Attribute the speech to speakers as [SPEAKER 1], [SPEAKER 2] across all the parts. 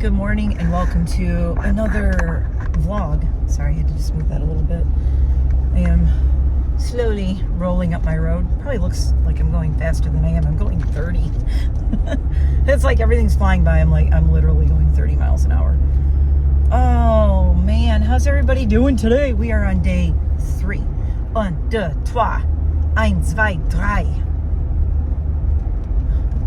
[SPEAKER 1] good morning, and welcome to another vlog. Sorry, I had to just move that a little bit. I am slowly rolling up my road. Probably looks like I'm going faster than I am. I'm going 30. It's like everything's flying by. I'm literally going 30 miles an hour. Oh man, how's everybody doing today? We are on day 3. 1, 2, 3. 1, 2, 3.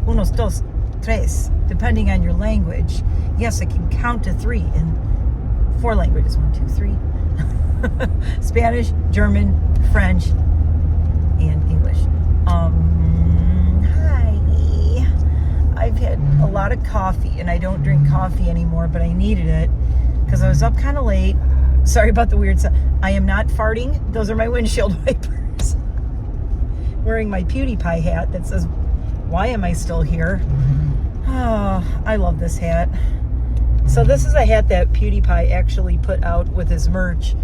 [SPEAKER 1] 1, 2, 3. Depending on your language. Yes, I can count to 3 in 4 languages. 1, 2, 3. Spanish, German, French, and English. Hi. I've had a lot of coffee, and I don't drink coffee anymore, but I needed it because I was up kind of late. Sorry about the weird stuff. I am not farting. Those are my windshield wipers. Wearing my PewDiePie hat that says, "Why am I still here?" Oh, I love this hat. So this is a hat that PewDiePie actually put out with his merch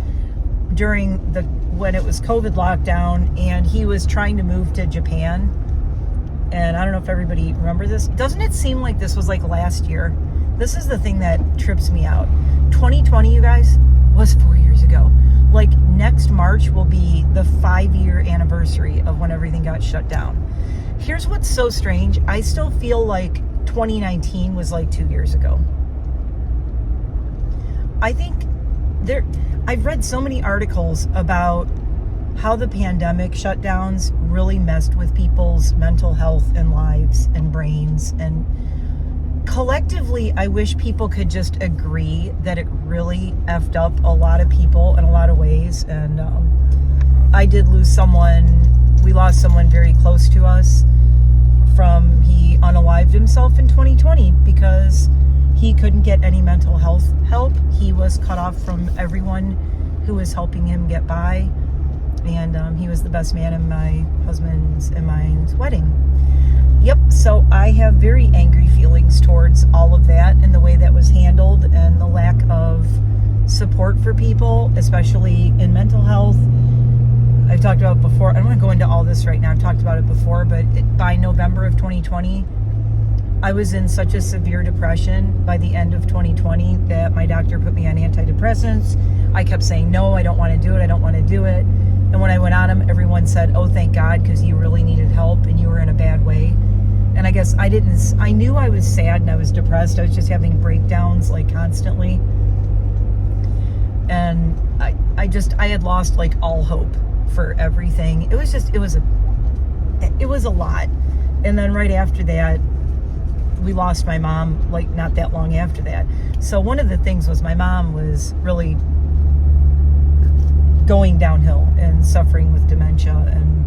[SPEAKER 1] during when it was COVID lockdown, and he was trying to move to Japan. And I don't know if everybody remember this. Doesn't it seem like this was like last year? This is the thing that trips me out. 2020, you guys, was 4 years ago. Like next March will be the 5-year anniversary of when everything got shut down. Here's what's so strange. I still feel like 2019 was like 2 years ago. I think I've read so many articles about how the pandemic shutdowns really messed with people's mental health and lives and brains. And collectively, I wish people could just agree that it really effed up a lot of people in a lot of ways. And I did lose someone. We lost someone very close to us he unalived himself in 2020 because he couldn't get any mental health help. He was cut off from everyone who was helping him get by. And he was the best man in my husband's and mine's wedding. Yep, so I have very angry feelings towards all of that and the way that was handled and the lack of support for people, especially in mental health. I've talked about it before. I don't want to go into all this right now. I've talked about it before, but by November of 2020, I was in such a severe depression by the end of 2020 that my doctor put me on antidepressants. I kept saying, no, I don't want to do it. I don't want to do it. And when I went on them, everyone said, oh, thank God, because you really needed help and you were in a bad way. And I guess I knew I was sad and I was depressed. I was just having breakdowns like constantly. And I had lost like all hope for everything. It was a lot. And then right after that, we lost my mom like not that long after that. So one of the things was my mom was really going downhill and suffering with dementia, and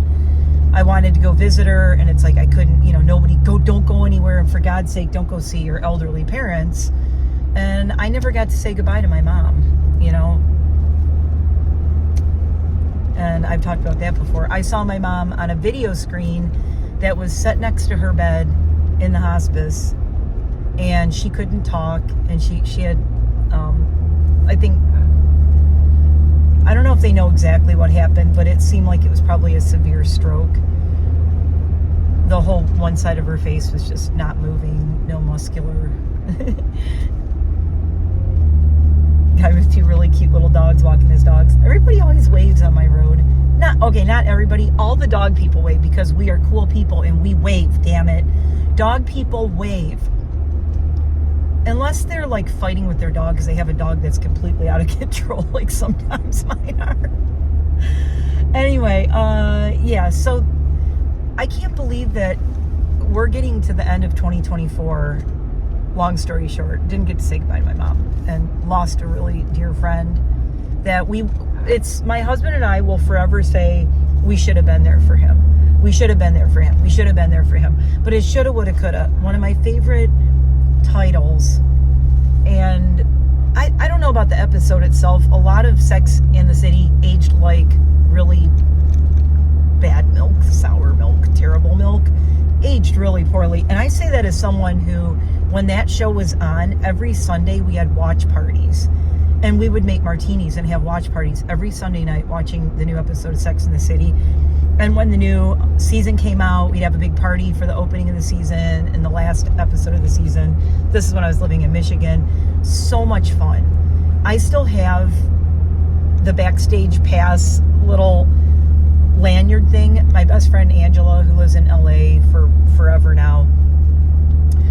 [SPEAKER 1] I wanted to go visit her, and it's like I couldn't, don't go anywhere, and for God's sake, don't go see your elderly parents. And I never got to say goodbye to my mom, And I've talked about that before. I saw my mom on a video screen that was set next to her bed in the hospice, and she couldn't talk, and she had, I don't know if they know exactly what happened, but it seemed like it was probably a severe stroke. The whole one side of her face was just not moving, no muscular. Guy with 2 really cute little dogs walking his dogs. Everybody always waves on my road. Not everybody. All the dog people wave because we are cool people and we wave, damn it. Dog people wave. Unless they're like fighting with their dog because they have a dog that's completely out of control, like sometimes mine are. Anyway, yeah, so I can't believe that we're getting to the end of 2024. Long story short, didn't get to say goodbye to my mom and lost a really dear friend that my husband and I will forever say we should have been there for him. We should have been there for him. We should have been there for him. But it shoulda, woulda, coulda. One of my favorite titles. And I don't know about the episode itself. A lot of Sex in the City aged like really bad milk, sour milk, terrible milk, aged really poorly. And I say that as someone who, when that show was on, every Sunday we had watch parties. And we would make martinis and have watch parties every Sunday night watching the new episode of Sex and the City. And when the new season came out, we'd have a big party for the opening of the season and the last episode of the season. This is when I was living in Michigan. So much fun. I still have the backstage pass little lanyard thing. My best friend Angela, who lives in LA for forever now,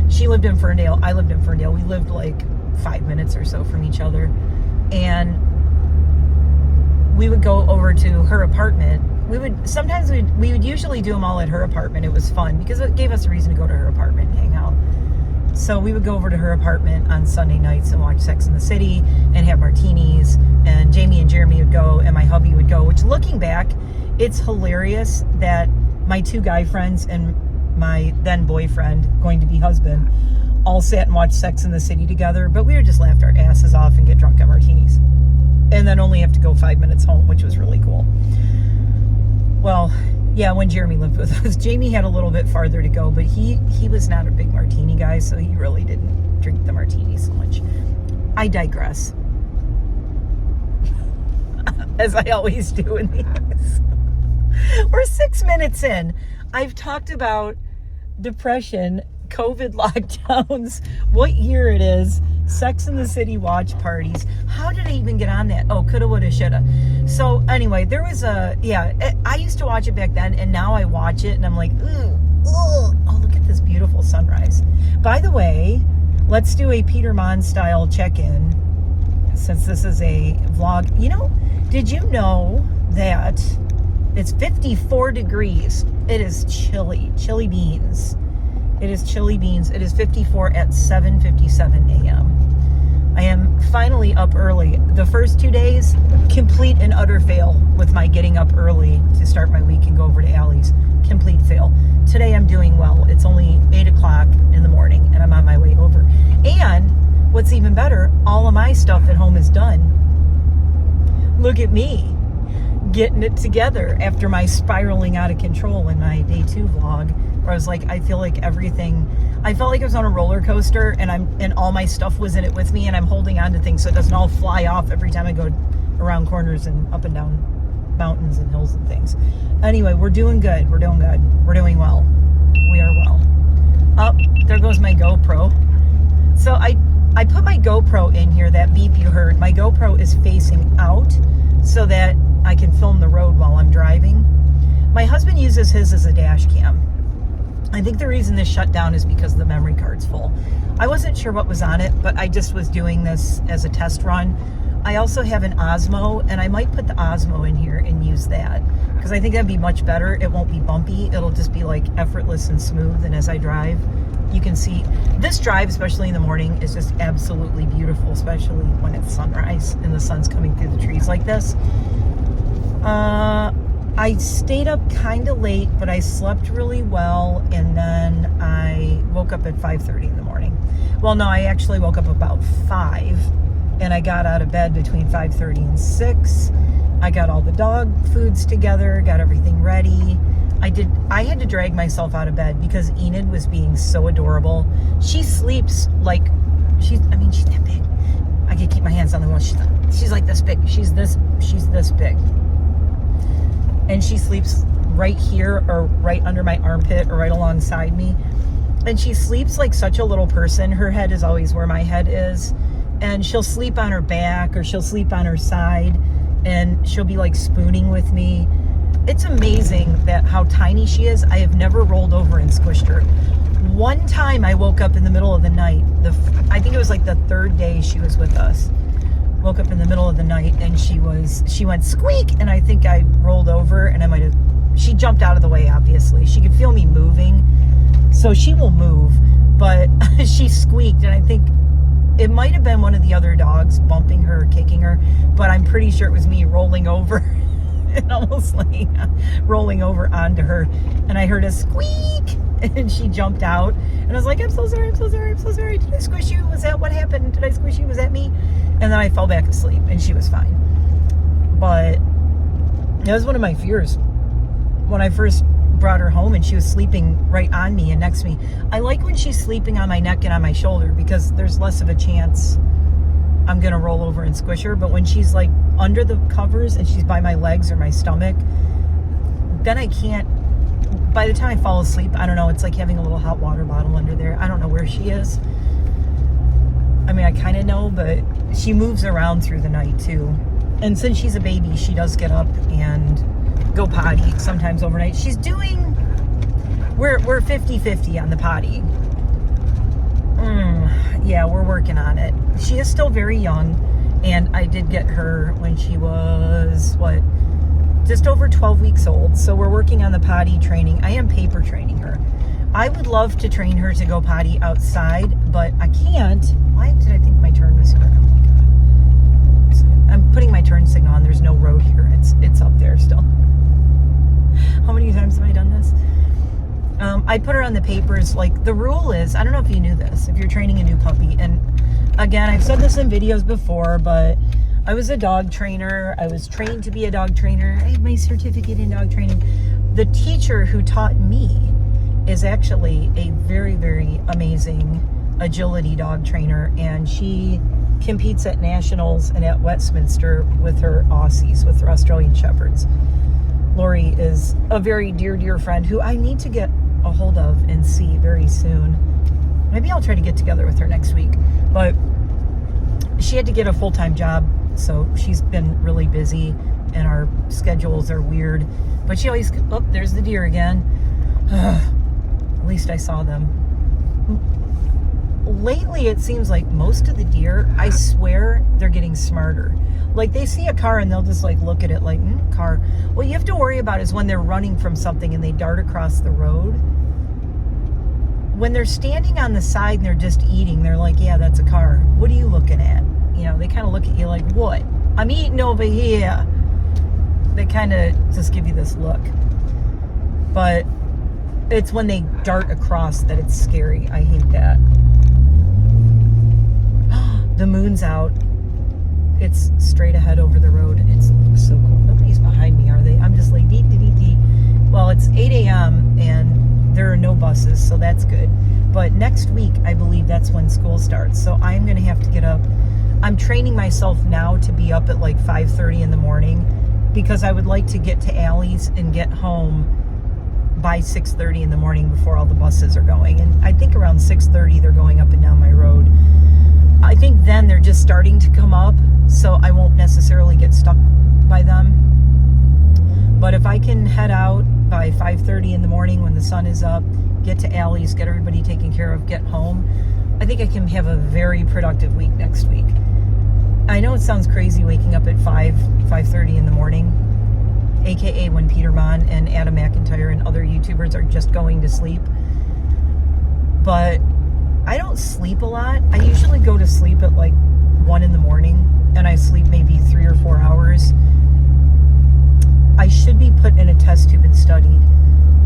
[SPEAKER 1] she lived in Ferndale. I lived in Ferndale. We lived like 5 minutes or so from each other. And we would go over to her apartment. We would usually do them all at her apartment. It was fun because it gave us a reason to go to her apartment and hang out. So we would go over to her apartment on Sunday nights and watch Sex and the City and have martinis. And Jamie and Jeremy would go and my hubby would go, which looking back, it's hilarious that my 2 guy friends and my then boyfriend, going to be husband, all sat and watched Sex and the City together, but we would just laugh our asses off and get drunk at martinis. And then only have to go 5 minutes home, which was really cool. Well, yeah, when Jeremy lived with us, Jamie had a little bit farther to go, but he was not a big martini guy, so he really didn't drink the martinis so much. I digress. As I always do in these. We're 6 minutes in. I've talked about depression, COVID lockdowns, what year it is, Sex and the City watch parties. How did I even get on that? Oh, coulda, woulda, shoulda. So anyway, there was I used to watch it back then, and now I watch it and I'm like, ugh, oh, look at this beautiful sunrise. By the way, let's do a Peter Mon style check-in since this is a vlog. You know, did you know that it's 54 degrees? It is chili beans. It is chili beans. It is 54 at 7:57 a.m. I am finally up early. The first 2 days, complete and utter fail with my getting up early to start my week and go over to Allie's. Complete fail. Today I'm doing well. It's only 8 o'clock in the morning and I'm on my way over. And what's even better, all of my stuff at home is done. Look at me getting it together after my spiraling out of control in my day 2 vlog, where I was like, I felt like I was on a roller coaster and all my stuff was in it with me and I'm holding on to things so it doesn't all fly off every time I go around corners and up and down mountains and hills and things. Anyway, we're doing good. We're doing good. We're doing well. We are well. Oh, there goes my GoPro. So I put my GoPro in here, that beep you heard. My GoPro is facing out so that I can film the road while I'm driving. My husband uses his as a dash cam. I think the reason this shut down is because the memory card's full. I wasn't sure what was on it, but I just was doing this as a test run. I also have an Osmo, and I might put the Osmo in here and use that because I think that'd be much better. It won't be bumpy. It'll just be like effortless and smooth. And as I drive, you can see this drive, especially in the morning, is just absolutely beautiful, especially when it's sunrise and the sun's coming through the trees like this. I stayed up kind of late, but I slept really well, and then I woke up at 5:30 in the morning. Well, no, I actually woke up about 5, and I got out of bed between 5:30 and 6. I got all the dog foods together, got everything ready. I had to drag myself out of bed because Enid was being so adorable. She sleeps like, she's that big. I can keep my hands on the wall. She's like this big. She's this big. And she sleeps right here or right under my armpit or right alongside me. And she sleeps like such a little person. Her head is always where my head is. And she'll sleep on her back or she'll sleep on her side and she'll be like spooning with me. It's amazing that how tiny she is. I have never rolled over and squished her. One time I woke up in the middle of the night. I think it was like the 3rd day she was with us. Woke up in the middle of the night and she went squeak, and I think I rolled over and she jumped out of the way, obviously. She could feel me moving, so she will move, but she squeaked, and I think it might have been one of the other dogs bumping her or kicking her, but I'm pretty sure it was me rolling over and almost like rolling over onto her, and I heard a squeak and she jumped out, and I was like, I'm so sorry. Did I squish you? Was that what happened? Did I squish you? Was that me? And then I fell back asleep and she was fine. But that was one of my fears when I first brought her home and she was sleeping right on me and next to me. I like when she's sleeping on my neck and on my shoulder because there's less of a chance I'm gonna roll over and squish her. But when she's like under the covers and she's by my legs or my stomach, then I can't. By the time I fall asleep, I don't know, it's like having a little hot water bottle under there. I don't know where she is. I mean, I kind of know, but she moves around through the night too. And since she's a baby, she does get up and go potty sometimes overnight. She's doing, we're 50-50 on the potty. Yeah, we're working on it. She is still very young, and I did get her when she was, just over 12 weeks old. So we're working on the potty training. I am paper training her. I would love to train her to go potty outside, but I can't. Why did I think my turn was here? Oh my God. I'm putting my turn signal on. There's no road here. It's up there still. How many times have I done this? I put her on the papers. Like, the rule is, I don't know if you knew this, if you're training a new puppy, and again, I've said this in videos before, but I was a dog trainer. I was trained to be a dog trainer. I have my certificate in dog training. The teacher who taught me is actually a very, very amazing agility dog trainer, and she competes at nationals and at Westminster with her Aussies, with her Australian Shepherds. Lori is a very dear friend who I need to get a hold of and see very soon. Maybe I'll try to get together with her next week. But she had to get a full-time job, so she's been really busy, and our schedules are weird. But she always, oh, there's the deer again. At least I saw them. Lately, it seems like most of the deer, I swear, they're getting smarter. Like, they see a car and they'll just like look at it like, car. What you have to worry about is when they're running from something and they dart across the road. When they're standing on the side and they're just eating, they're like, yeah, that's a car. What are you looking at? You know, they kind of look at you like, what? I'm eating over here. They kind of just give you this look. But it's when they dart across that it's scary. I hate that. The moon's out. It's straight ahead over the road. It's so cool. Nobody's behind me, are they? I'm just like, dee. Well, it's 8 a.m. and there are no buses, so that's good. But next week, I believe that's when school starts. So I'm going to have to get up. I'm training myself now to be up at like 5:30 in the morning, because I would like to get to Allie's and get home by 6:30 in the morning before all the buses are going. And I think around 6:30 they're going up and down my road. I think then they're just starting to come up, so I won't necessarily get stuck by them. But if I can head out by 5:30 in the morning when the sun is up, get to Allie's, get everybody taken care of, get home, I think I can have a very productive week next week. I know it sounds crazy waking up at 5:30 in the morning, aka when Peter Mon and Adam McIntyre and other YouTubers are just going to sleep. But I don't sleep a lot. I usually go to sleep at like 1 in the morning, and I sleep maybe 3 or 4 hours. I should be put in a test tube and studied,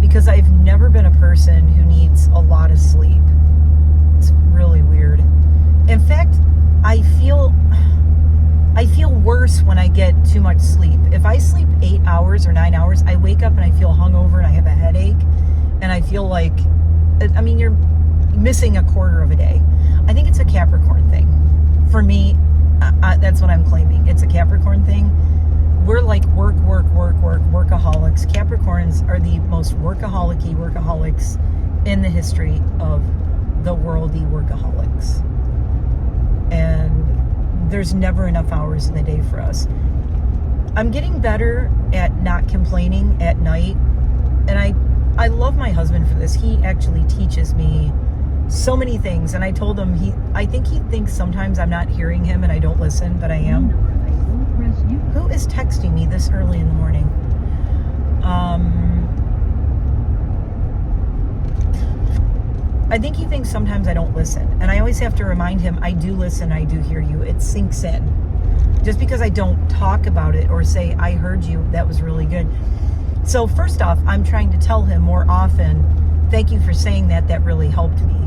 [SPEAKER 1] because I've never been a person who needs a lot of sleep. It's really weird. In fact, I feel worse when I get too much sleep. If I sleep 8 hours or 9 hours, I wake up and I feel hungover and I have a headache, and I feel like, I mean, you're missing a quarter of a day. I think it's a Capricorn thing. For me, that's what I'm claiming. It's a Capricorn thing. We're like workaholics. Capricorns are the most workaholics in the history of the worldy workaholics. And there's never enough hours in the day for us. I'm getting better at not complaining at night, and I love my husband for this. He actually teaches me so many things, and I told him I think he thinks sometimes I'm not hearing him and I don't listen, but I am. Who is texting me this early in the morning? I think he thinks sometimes I don't listen, and I always have to remind him I do listen, I do hear you. It sinks in. Just because I don't talk about it or say, I heard you, that was really good. So first off, I'm trying to tell him more often, thank you for saying that, that really helped me.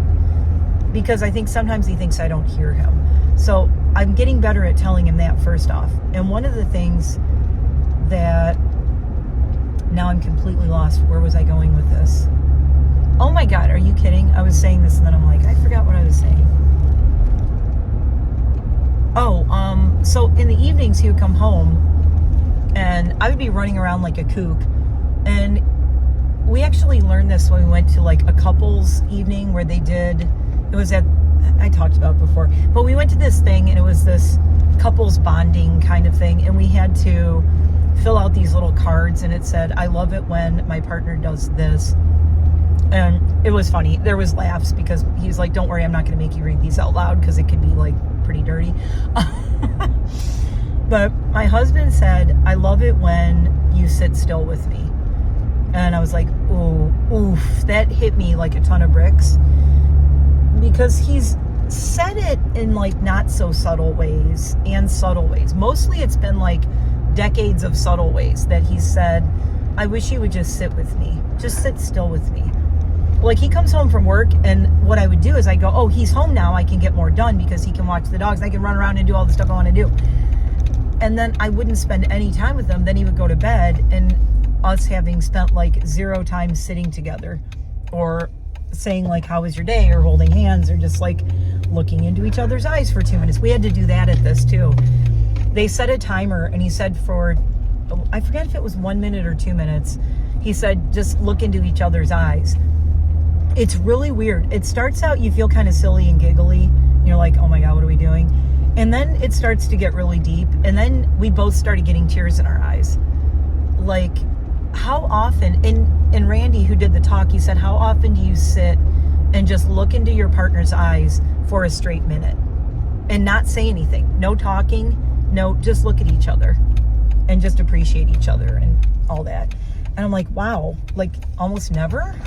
[SPEAKER 1] Because I think sometimes he thinks I don't hear him. So I'm getting better at telling him that first off. And one of the things that, now I'm completely lost. Where was I going with this? Oh my God, are you kidding? I was saying this and then I'm like, I forgot what I was saying. So in the evenings he would come home and I would be running around like a kook. And we actually learned this when we went to like a couples evening where they did, it was at, I talked about it before, but we went to this thing and it was this couples bonding kind of thing. And we had to fill out these little cards and it said, I love it when my partner does this. And it was funny. There was laughs because he's like, don't worry, I'm not going to make you read these out loud because it could be like pretty dirty. But my husband said, I love it when you sit still with me. And I was like, ooh, oof, that hit me like a ton of bricks. Because he's said it in like not so subtle ways and subtle ways. Mostly it's been like decades of subtle ways that he said, I wish you would just sit with me. Just sit still with me. Like he comes home from work and what I would do is I go, oh, he's home now. I can get more done because he can watch the dogs. I can run around and do all the stuff I want to do. And then I wouldn't spend any time with him. Then he would go to bed and us having spent like 0 time sitting together or saying like, how was your day? Or holding hands or just like looking into each other's eyes for 2 minutes. We had to do that at this too. They set a timer and he said for, I forget if it was 1 minute or 2 minutes. He said, just look into each other's eyes. It's really weird. It starts out, you feel kind of silly and giggly. You're like, oh my God, what are we doing? And then it starts to get really deep. And then we both started getting tears in our eyes. Like, how often, and Randy, who did the talk, he said, how often do you sit and just look into your partner's eyes for a straight minute and not say anything? No talking, no, just look at each other and just appreciate each other and all that. And I'm like, wow, like almost never.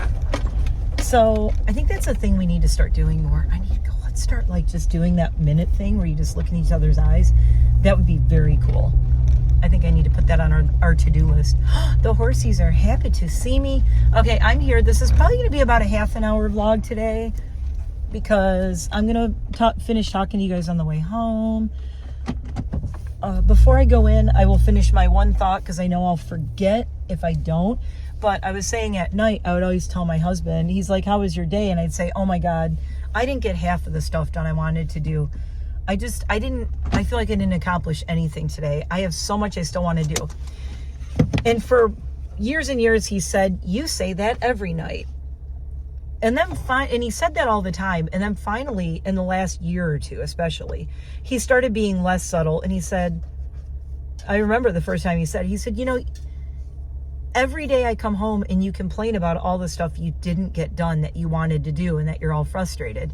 [SPEAKER 1] So I think that's a thing we need to start doing more. I need to go, let's start like just doing that minute thing where you just look in each other's eyes. That would be very cool. I think I need to put that on our to-do list. The horsies are happy to see me. Okay, I'm here. This is probably going to be about a half an hour vlog today because I'm going to finish talking to you guys on the way home. Before I go in, I will finish my one thought because I know I'll forget if I don't. But I was saying at night, I would always tell my husband, he's like, how was your day? And I'd say, oh my God, I didn't get half of the stuff done I wanted to do. I feel like I didn't accomplish anything today. I have so much I still want to do. And for years and years, he said, you say that every night. And then and he said that all the time. And then finally, in the last year or two, especially, he started being less subtle. And he said, I remember the first time he said, you know, every day I come home and you complain about all the stuff you didn't get done that you wanted to do and that you're all frustrated.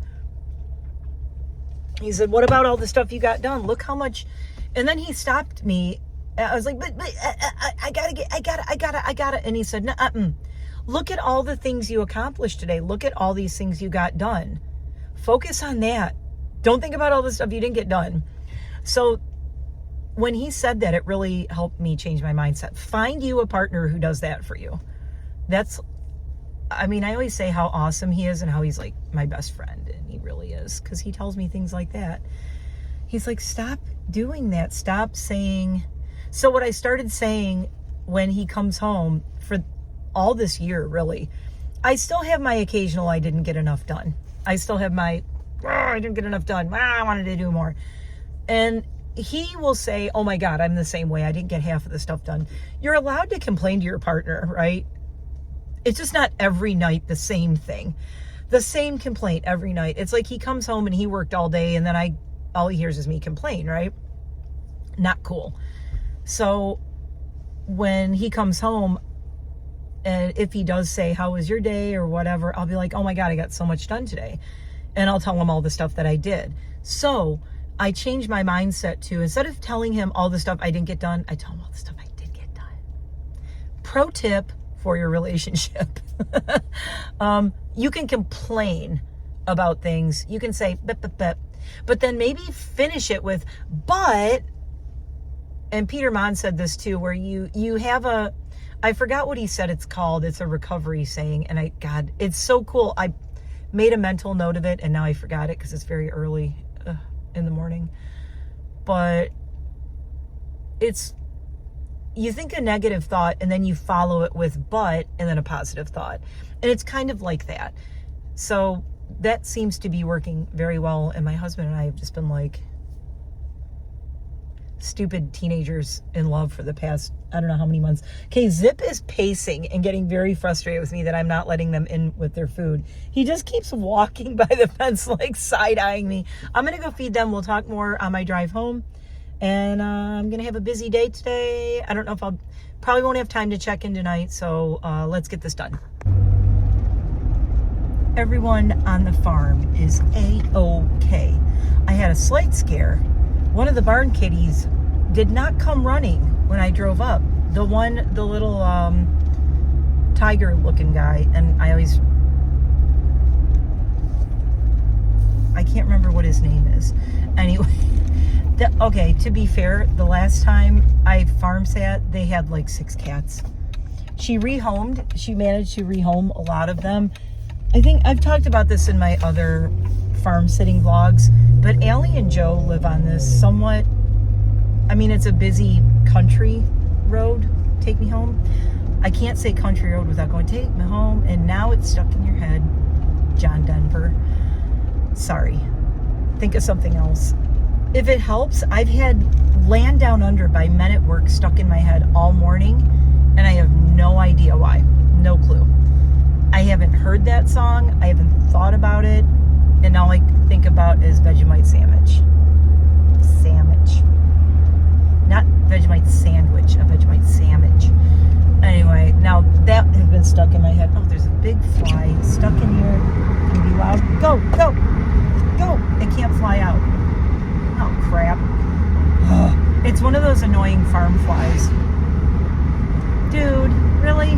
[SPEAKER 1] He said, what about all the stuff you got done? Look how much. And then he stopped me. I was like, but I gotta. And he said, no, look at all the things you accomplished today. Look at all these things you got done. Focus on that. Don't think about all the stuff you didn't get done. So when he said that, it really helped me change my mindset. Find you a partner who does that for you. I always say how awesome he is and how he's like my best friend. And he really is, because he tells me things like that. He's like, stop doing that. Stop saying. So what I started saying when he comes home for all this year, really, I still have my occasional I didn't get enough done. I still have my, I didn't get enough done. I wanted to do more. And he will say, oh my God, I'm the same way. I didn't get half of the stuff done. You're allowed to complain to your partner, right? It's just not every night the same thing. The same complaint every night. It's like he comes home and he worked all day and then all he hears is me complain, right? Not cool. So when he comes home, and if he does say, how was your day or whatever, I'll be like, oh my God, I got so much done today. And I'll tell him all the stuff that I did. So I changed my mindset to, instead of telling him all the stuff I didn't get done, I tell him all the stuff I did get done. Pro tip for your relationship. You can complain about things. You can say, but then maybe finish it with, but, and Peter Mon said this too, where you have I forgot what he said it's called. It's a recovery saying. And God, it's so cool. I made a mental note of it and now I forgot it because it's very early in the morning. But you think a negative thought and then you follow it with but, and then a positive thought. And it's kind of like that. So that seems to be working very well. And my husband and I have just been like, stupid teenagers in love for the past, I don't know how many months. Okay, Zip is pacing and getting very frustrated with me that I'm not letting them in with their food. He just keeps walking by the fence, like side-eyeing me. I'm going to go feed them. We'll talk more on my drive home. And I'm going to have a busy day today. I don't know if probably won't have time to check in tonight. So let's get this done. Everyone on the farm is A-okay. I had a slight scare. One of the barn kitties did not come running when I drove up. The little tiger looking guy, and I can't remember what his name is. Anyway, okay, to be fair, the last time I farm sat, they had like 6 cats. She managed to rehome a lot of them. I think I've talked about this in my other farm sitting vlogs, but Allie and Joe live on this somewhat, it's a busy country road. Take me home. I can't say country road without going, take me home. And now it's stuck in your head, John Denver. Sorry. Think of something else. If it helps, I've had Land Down Under by Men at Work stuck in my head all morning, and I have no idea why. No clue. I haven't heard that song. I haven't thought about it. And all I think about is Vegemite sandwich. Not Vegemite sandwich, a Vegemite sandwich. Anyway, now that has been stuck in my head. Oh, there's a big fly stuck in here. Can be loud. Go! It can't fly out. Oh, crap. It's one of those annoying farm flies. Dude, really?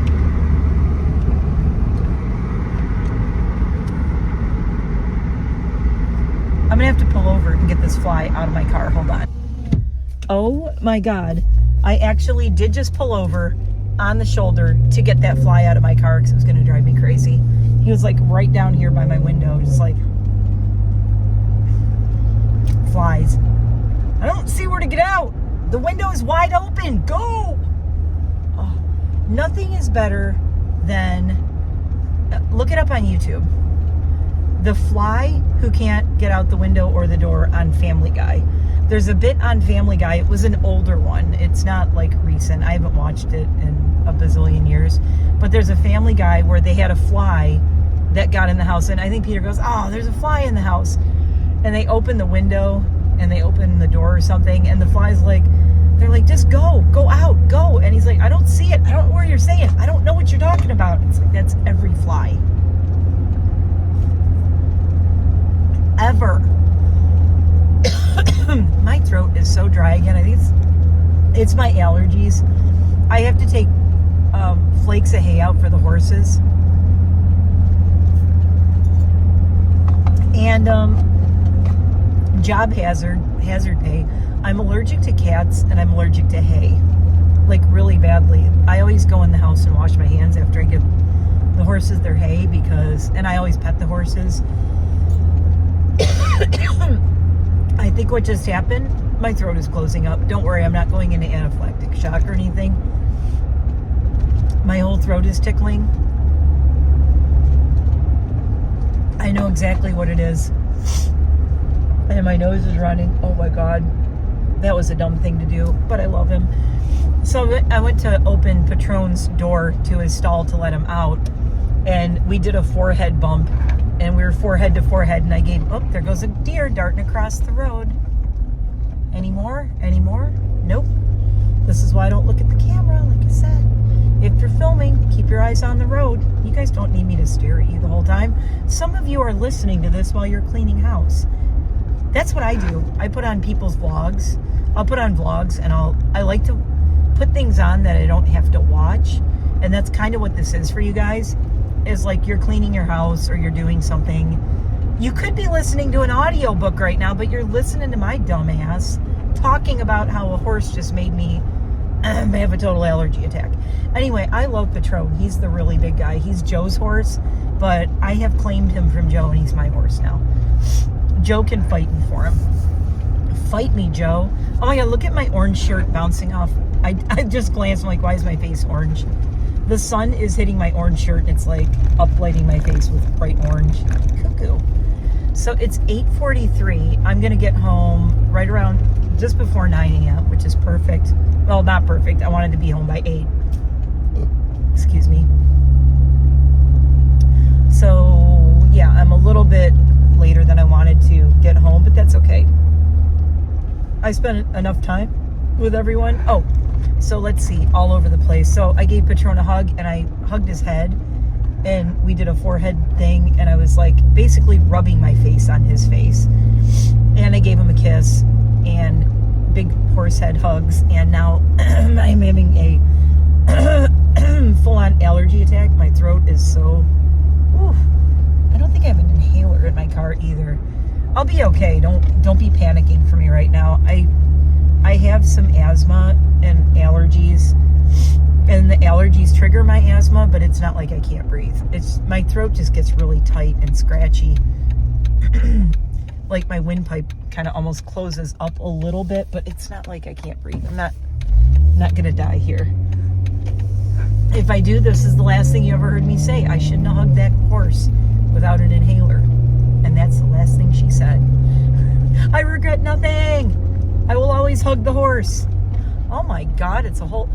[SPEAKER 1] I'm gonna have to pull over and get this fly out of my car. Hold on. Oh my God. I actually did just pull over on the shoulder to get that fly out of my car because it was gonna drive me crazy. He was like right down here by my window, just like, flies. I don't see where to get out. The window is wide open. Go! Oh, nothing is better than, look it up on YouTube. The fly who can't get out the window or the door on Family Guy. There's a bit on Family Guy. It was an older one. It's not like recent. I haven't watched it in a bazillion years. But there's a Family Guy where they had a fly that got in the house. And I think Peter goes, oh, there's a fly in the house. And they open the window and they open the door or something. And the fly's like, they're like, just go out, go. And he's like, I don't see it. I don't know what you're saying. I don't know what you're talking about. It's like, that's every fly. Ever. My throat is so dry again. I think it's my allergies. I have to take flakes of hay out for the horses. And job hazard pay. I'm allergic to cats and I'm allergic to hay. Like really badly. I always go in the house and wash my hands after I give the horses their hay and I always pet the horses. I think what just happened, my throat is closing up. Don't worry, I'm not going into anaphylactic shock or anything. My whole throat is tickling. I know exactly what it is. And my nose is running. Oh my God. That was a dumb thing to do, but I love him. So I went to open Patron's door to his stall to let him out. And we did a forehead bump. And we were forehead to forehead, and I gave, oh, there goes a deer darting across the road. Any more? Nope. This is why I don't look at the camera, like I said. If you're filming, keep your eyes on the road. You guys don't need me to stare at you the whole time. Some of you are listening to this while you're cleaning house. That's what I do. I put on people's vlogs. I'll put on vlogs, and I like to put things on that I don't have to watch. And that's kind of what this is for you guys. Is like you're cleaning your house or you're doing something. You could be listening to an audiobook right now, but you're listening to my dumb ass talking about how a horse just made me have a total allergy attack. Anyway, I love Patron. He's the really big guy. He's Joe's horse, but I have claimed him from Joe and he's my horse now. Joe can fight me for him. Fight me, Joe. Oh my God, look at my orange shirt bouncing off. I just glanced, I'm like, why is my face orange? The sun is hitting my orange shirt and it's like uplighting my face with bright orange. Cuckoo. So it's 8:43. I'm going to get home right around just before 9 a.m., which is perfect. Well, not perfect. I wanted to be home by 8. Excuse me. So, yeah, I'm a little bit later than I wanted to get home, but that's okay. I spent enough time with everyone. Oh, so let's see, all over the place. So I gave Patron a hug, and I hugged his head, and we did a forehead thing, and I was like basically rubbing my face on his face. And I gave him a kiss, and big horse head hugs, and now I'm having a full-on allergy attack. My throat is so... Oof. I don't think I have an inhaler in my car either. I'll be okay. Don't be panicking for me right now. I have some asthma and allergies, and the allergies trigger my asthma, but it's not like I can't breathe. It's my throat just gets really tight and scratchy. Like my windpipe kind of almost closes up a little bit, but it's not like I can't breathe. I'm not gonna die here. If I do, this is the last thing you ever heard me say. I shouldn't have hugged that horse without an inhaler. And that's the last thing she said. I regret nothing. I will always hug the horse. Oh my God, it's a whole...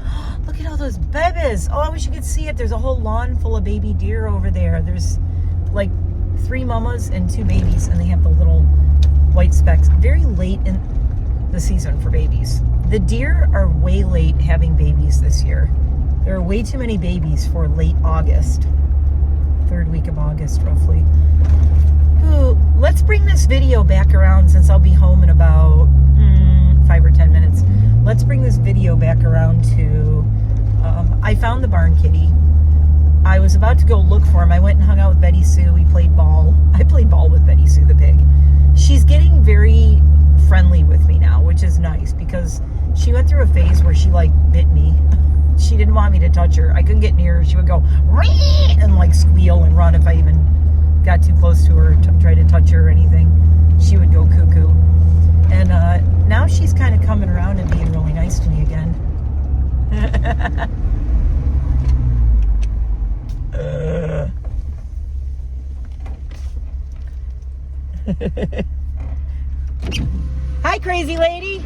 [SPEAKER 1] Look at all those babies. Oh, I wish you could see it. There's a whole lawn full of baby deer over there. There's like 3 mamas and 2 babies, and they have the little white specks. Very late in the season for babies. The deer are way late having babies this year. There are way too many babies for late August. 3rd week of August, roughly. Ooh, let's bring this video back around since I'll be home in about 5 or 10 minutes. Let's bring this video back around to... I found the barn kitty. I was about to go look for him. I went and hung out with Betty Sue. We played ball. I played ball with Betty Sue the pig. She's getting very friendly with me now, which is nice because she went through a phase where she like bit me. She didn't want me to touch her. I couldn't get near her. She would go and like squeal and run if I even got too close to her to try to touch her or anything. She would go cuckoo. And now she's kind of coming around and being really nice to me again. Hi, crazy lady.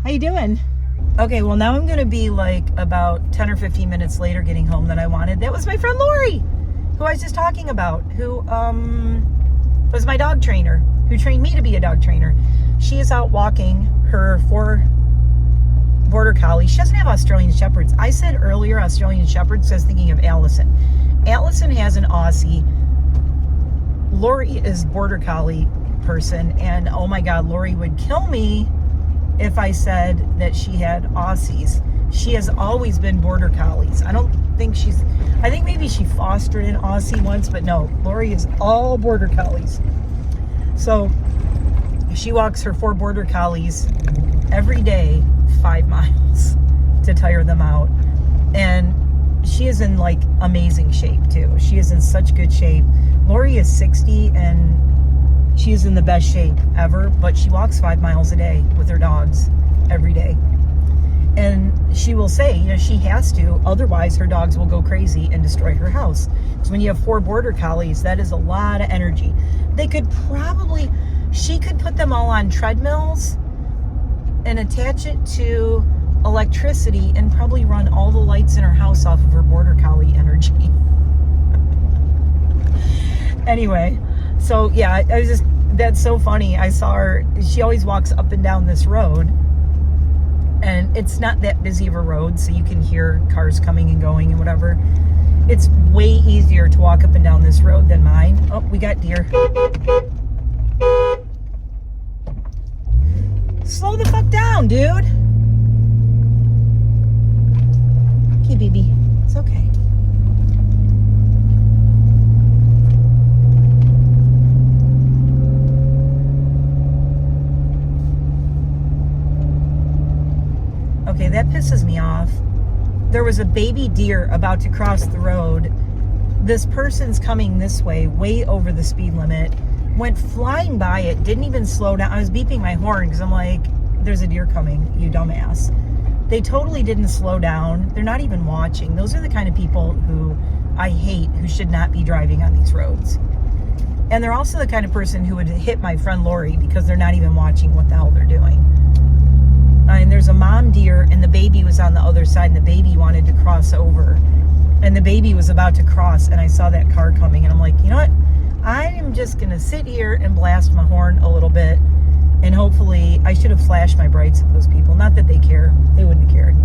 [SPEAKER 1] How you doing? Okay, well now I'm gonna be like about 10 or 15 minutes later getting home than I wanted. That was my friend Lori, who I was just talking about, who was my dog trainer, who trained me to be a dog trainer. She is out walking her 4 border collies. She doesn't have Australian Shepherds. I said earlier Australian Shepherds, so I was thinking of Allison. Allison has an Aussie. Lori is border collie person, and oh my God, Lori would kill me if I said that she had Aussies. She has always been border collies. I think maybe she fostered an Aussie once, but no, Lori is all border collies. So she walks her 4 border collies every day, 5 miles to tire them out. And she is in like amazing shape too. She is in such good shape. Lori is 60 and she is in the best shape ever, but she walks 5 miles a day with her dogs every day. And she will say, you know, she has to, otherwise her dogs will go crazy and destroy her house. Because when you have 4 border collies, that is a lot of energy. She could put them all on treadmills and attach it to electricity and probably run all the lights in her house off of her border collie energy. Anyway, so yeah, that's so funny. I saw her, she always walks up and down this road, and it's not that busy of a road, so you can hear cars coming and going and whatever. It's way easier to walk up and down this road than mine. Oh, we got deer. Slow the fuck down, dude. Okay, baby. It's okay. Okay, that pisses me off. There was a baby deer about to cross the road. This person's coming this way, way over the speed limit, went flying by it, didn't even slow down. I was beeping my horn because I'm like, there's a deer coming, you dumbass. They totally didn't slow down. They're not even watching. Those are the kind of people who I hate, who should not be driving on these roads. And they're also the kind of person who would hit my friend Lori because they're not even watching what the hell they're doing. And there's a mom deer, and the baby was on the other side, and the baby wanted to cross over. And the baby was about to cross, and I saw that car coming, and I'm like, you know what? I am just going to sit here and blast my horn a little bit, and hopefully I should have flashed my brights at those people. Not that they care. They wouldn't have cared.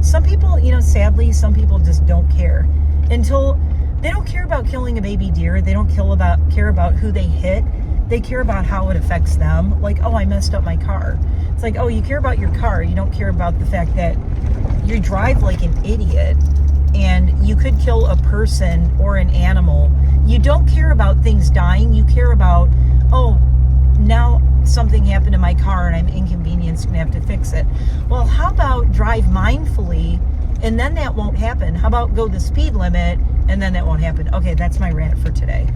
[SPEAKER 1] Some people, sadly, some people just don't care. Until they don't care about killing a baby deer. They don't care about who they hit. They care about how it affects them. Like, oh, I messed up my car. It's like, oh, you care about your car. You don't care about the fact that you drive like an idiot and you could kill a person or an animal. You don't care about things dying. You care about, oh, now something happened to my car and I'm inconvenienced and have to fix it. Well, how about drive mindfully and then that won't happen? How about go the speed limit and then that won't happen? Okay, that's my rant for today.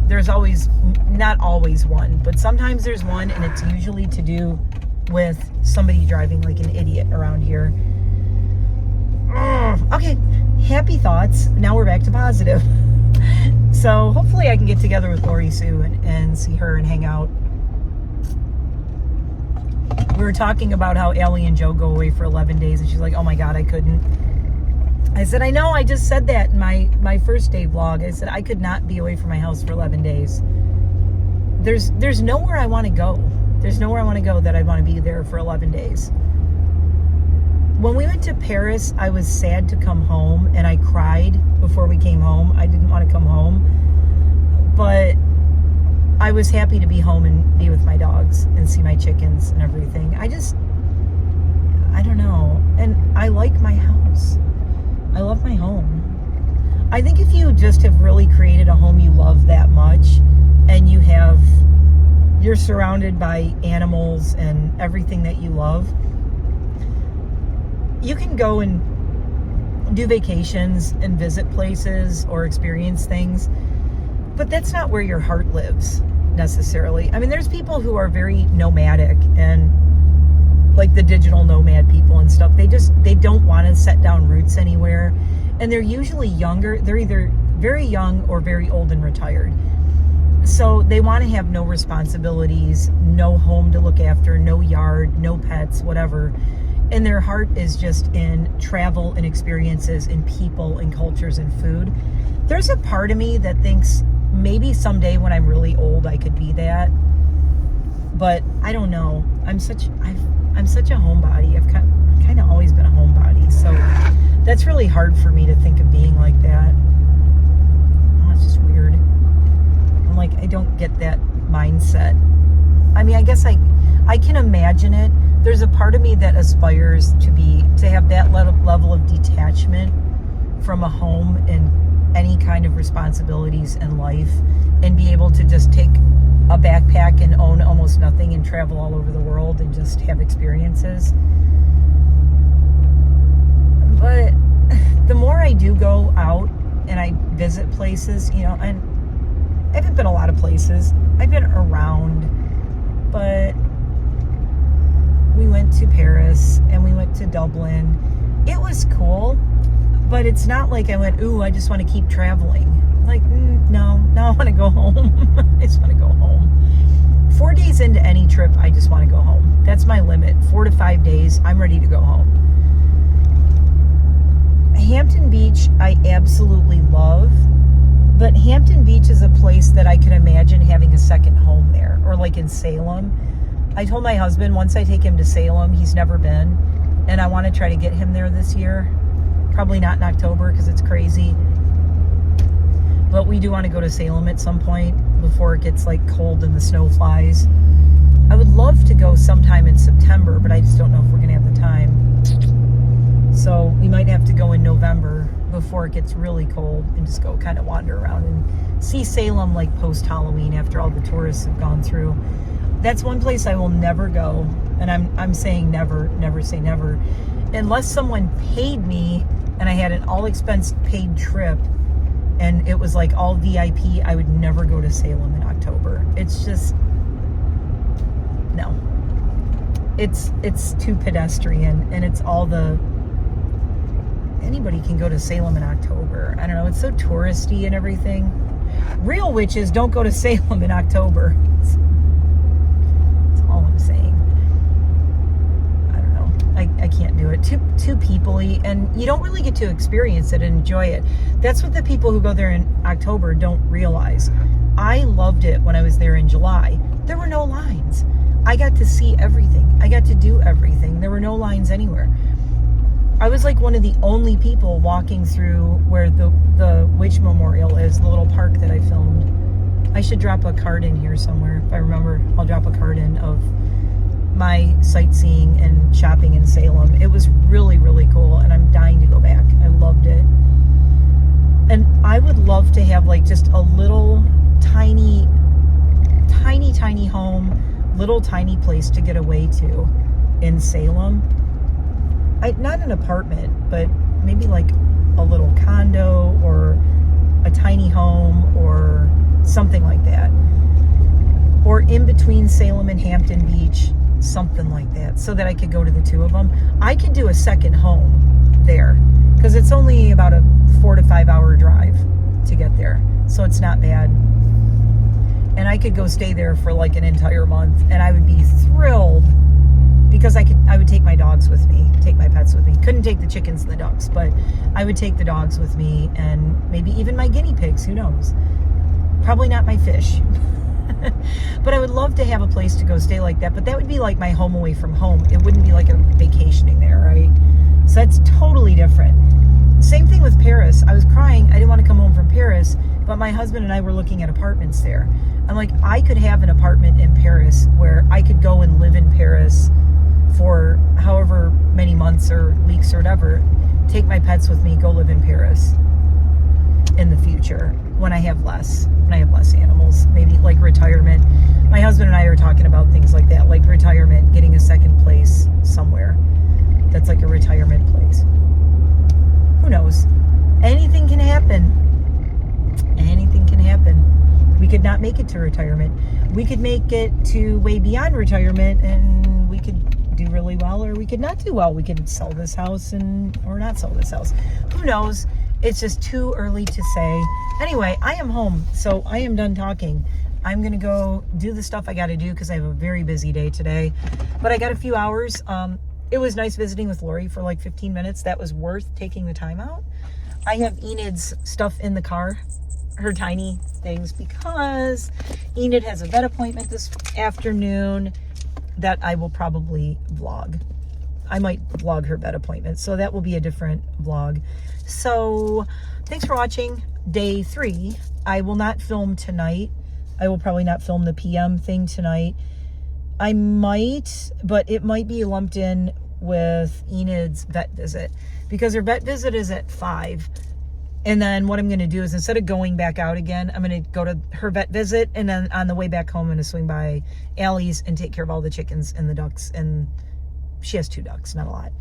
[SPEAKER 1] There's always, not always one, but sometimes there's one, and it's usually to do with somebody driving like an idiot around here. Okay, happy thoughts. Now we're back to positive. So hopefully I can get together with Lori Sue and see her and hang out. We were talking about how Allie and Joe go away for 11 days, and she's like, oh my God, I couldn't. I said, I know, I just said that in my first day vlog. I said, I could not be away from my house for 11 days. There's nowhere I want to go. There's nowhere I want to go that I want to be there for 11 days. When we went to Paris, I was sad to come home, and I cried before we came home. I didn't want to come home, but I was happy to be home and be with my dogs and see my chickens and everything. I don't know. And I like my house. I love my home. I think if you just have really created a home you love that much, and you're surrounded by animals and everything that you love, you can go and do vacations and visit places or experience things, but that's not where your heart lives necessarily. I mean, there's people who are very nomadic, and like the digital nomad people and stuff, they don't want to set down roots anywhere, and they're usually younger. They're either very young or very old and retired, so they want to have no responsibilities, no home to look after, no yard, no pets, whatever, and their heart is just in travel and experiences and people and cultures and food. There's a part of me that thinks maybe someday when I'm really old I could be that, but I don't know. I'm such a homebody. I've kind of always been a homebody, so that's really hard for me to think of being like that. Oh, it's just weird. I'm like, I don't get that mindset. I mean, I guess I can imagine it. There's a part of me that aspires to have that level of detachment from a home and any kind of responsibilities in life, and be able to just take a backpack and own almost nothing and travel all over the world and just have experiences. But the more I do go out and I visit places, and I haven't been a lot of places. I've been around, but we went to Paris and we went to Dublin. It was cool, but it's not like I went, ooh, I just want to keep traveling. Like, no, I want to go home. I just want to go home. 4 days into any trip, I just want to go home. That's my limit. 4 to 5 days, I'm ready to go home. Hampton Beach, I absolutely love, but Hampton Beach is a place that I could imagine having a second home there, or like in Salem. I told my husband once I take him to Salem, he's never been, and I want to try to get him there this year. Probably not in October because it's crazy. But we do want to go to Salem at some point before it gets like cold and the snow flies. I would love to go sometime in September, but I just don't know if we're going to have the time. So we might have to go in November before it gets really cold and just go kind of wander around and see Salem like post-Halloween after all the tourists have gone through. That's one place I will never go. And I'm saying never say never. Unless someone paid me and I had an all-expense paid trip and it was like all VIP, I would never go to Salem in October. It's just, no. it's too pedestrian, and it's all the, anybody can go to Salem in October. I don't know, it's so touristy and everything. Real witches don't go to Salem in October. That's all I'm saying. I don't know. I can't do it. Too people-y, and you don't really get to experience it and enjoy it. That's what the people who go there in October don't realize. I loved it when I was there in July. There were no lines. I got to see everything. I got to do everything. There were no lines anywhere. I was like one of the only people walking through where the Witch Memorial is, the little park that I filmed. I should drop a card in here somewhere. If I remember, I'll drop a card in of my sightseeing and shopping in Salem. It was really, really cool, and I'm dying to go back. I loved it. And I would love to have like just a little tiny home, little tiny place to get away to in Salem. Not an apartment, but maybe like a little condo or a tiny home or something like that. Or in between Salem and Hampton Beach, something like that, so that I could go to the two of them. I could do a second home there because it's only about a 4 to 5 hour drive to get there. So it's not bad. And I could go stay there for like an entire month, and I would be thrilled because I would take my dogs with me, take my pets with me. Couldn't take the chickens and the ducks, but I would take the dogs with me, and maybe even my guinea pigs, who knows? Probably not my fish. But I would love to have a place to go stay like that, but that would be like my home away from home. It wouldn't be like a vacationing there, right? So that's totally different. Same thing with Paris. I was crying. I didn't want to come home from Paris, but my husband and I were looking at apartments there. I'm like, I could have an apartment in Paris where I could go and live in Paris for however many months or weeks or whatever, take my pets with me, go live in Paris in the future when I have less animals, maybe like retirement. My husband and I are talking about things like that, like retirement, getting a second place somewhere that's like a retirement place. Who knows? Anything can happen. Anything can happen. We could not make it to retirement. We could make it to way beyond retirement, and we could do really well, or we could not do well. We could sell this house or not sell this house. Who knows? It's just too early to say. Anyway, I am home, so I am done talking. I'm going to go do the stuff I got to do because I have a very busy day today. But I got a few hours. It was nice visiting with Lori for like 15 minutes. That was worth taking the time out. I have Enid's stuff in the car, her tiny things, because Enid has a vet appointment this afternoon that I will probably vlog. I might vlog her vet appointment, so that will be a different vlog. So thanks for watching day 3. I will not film tonight. I will probably not film the PM thing tonight. I might, but it might be lumped in with Enid's vet visit because her vet visit is at 5. And then what I'm going to do is, instead of going back out again, I'm going to go to her vet visit, and then on the way back home, I'm going to swing by Allie's and take care of all the chickens and the ducks. And she has 2 ducks, not a lot.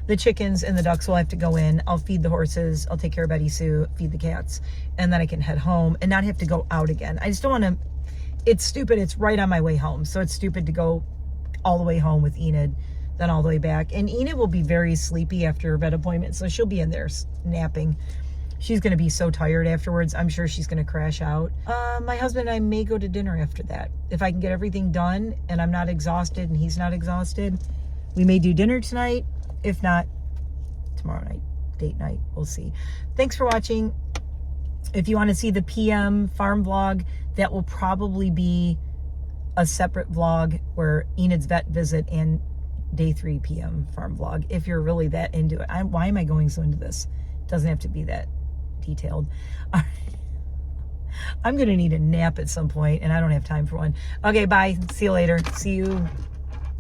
[SPEAKER 1] The chickens and the ducks will have to go in. I'll feed the horses. I'll take care of Betty Sue, feed the cats, and then I can head home and not have to go out again. I just don't want to. It's stupid. It's right on my way home, so it's stupid to go all the way home with Enid, then all the way back. And Enid will be very sleepy after her vet appointment, so she'll be in there napping. She's going to be so tired afterwards. I'm sure she's going to crash out. My husband and I may go to dinner after that. If I can get everything done and I'm not exhausted and he's not exhausted, we may do dinner tonight. If not, tomorrow night, date night. We'll see. Thanks for watching. If you want to see the PM farm vlog, that will probably be a separate vlog where Enid's vet visit and day 3 PM farm vlog. If you're really that into it. Why am I going so into this? It doesn't have to be that detailed. I'm going to need a nap at some point, and I don't have time for one. Okay, bye. See you later. See you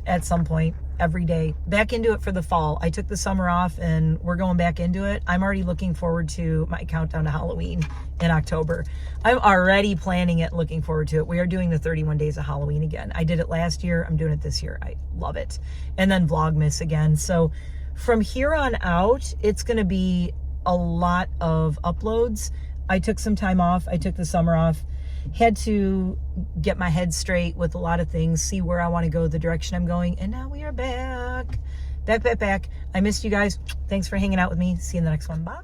[SPEAKER 1] at some point every day. Back into it for the fall. I took the summer off, and we're going back into it. I'm already looking forward to my countdown to Halloween in October. I'm already planning it, looking forward to it. We are doing the 31 days of Halloween again. I did it last year. I'm doing it this year. I love it. And then Vlogmas again. So from here on out, it's going to be a lot of uploads. I took some time off. I took the summer off, had to get my head straight with a lot of things, see where I want to go, the direction I'm going, and now we are back. I missed you guys. Thanks for hanging out with me. See you in the next one. Bye.